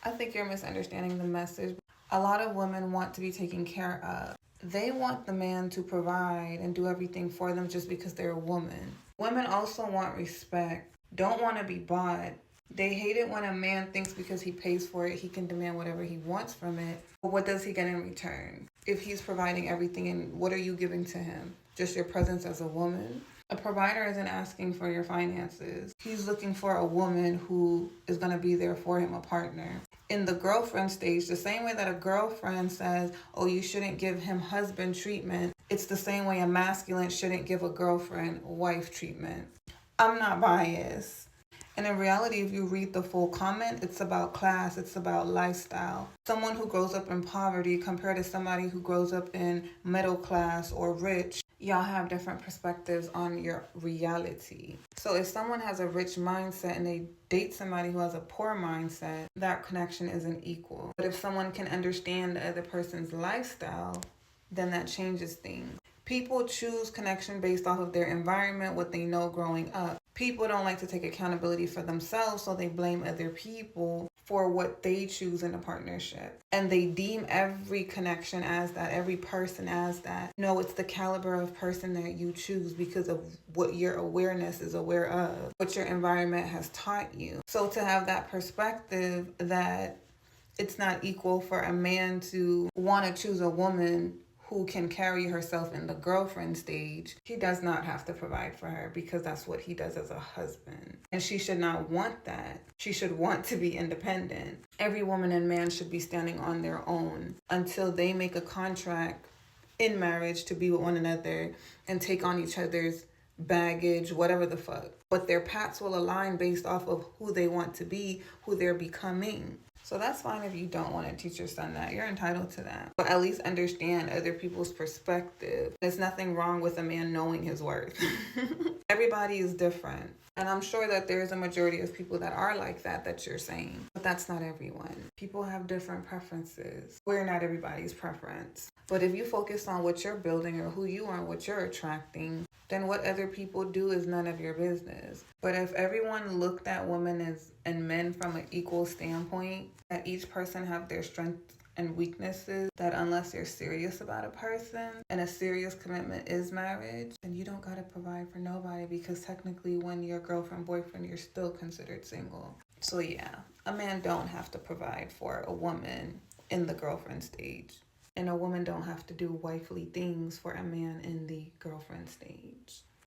I think you're misunderstanding the message. A lot of women want to be taken care of. They want the man to provide and do everything for them just because they're a woman. Women also want respect, don't want to be bought. They hate it when a man thinks because he pays for it, he can demand whatever he wants from it. But what does he get in return? If he's providing everything, and what are you giving to him? Just your presence as a woman? A provider isn't asking for your finances. He's looking for a woman who is going to be there for him, a partner. In the girlfriend stage, the same way that a girlfriend says, oh, you shouldn't give him husband treatment, it's the same way a masculine shouldn't give a girlfriend wife treatment. I'm not biased. And in reality, if you read the full comment, it's about class, it's about lifestyle. Someone who grows up in poverty compared to somebody who grows up in middle class or rich, y'all have different perspectives on your reality. So if someone has a rich mindset and they date somebody who has a poor mindset, that connection isn't equal. But if someone can understand the other person's lifestyle, then that changes things. People choose connection based off of their environment, what they know growing up. People don't like to take accountability for themselves, so they blame other people for what they choose in a partnership. And they deem every connection as that, every person as that. No, it's the caliber of person that you choose because of what your awareness is aware of, what your environment has taught you. So to have that perspective that it's not equal for a man to want to choose a woman who can carry herself in the girlfriend stage, he does not have to provide for her because that's what he does as a husband. And she should not want that. She should want to be independent. Every woman and man should be standing on their own until they make a contract in marriage to be with one another and take on each other's baggage, whatever the fuck. But their paths will align based off of who they want to be, who they're becoming. So that's fine if you don't want to teach your son that. You're entitled to that. But at least understand other people's perspective. There's nothing wrong with a man knowing his worth. Everybody is different. And I'm sure that there's a majority of people that are like that you're saying. But that's not everyone. People have different preferences. We're not everybody's preference. But if you focus on what you're building or who you are and what you're attracting, then what other people do is none of your business. But if everyone looked at women and men from an equal standpoint, that each person have their strengths and weaknesses, that unless you're serious about a person and a serious commitment is marriage, then you don't gotta provide for nobody because technically when you're girlfriend, boyfriend, you're still considered single. So yeah, a man don't have to provide for a woman in the girlfriend stage. And a woman don't have to do wifely things for a man in the girlfriend stage.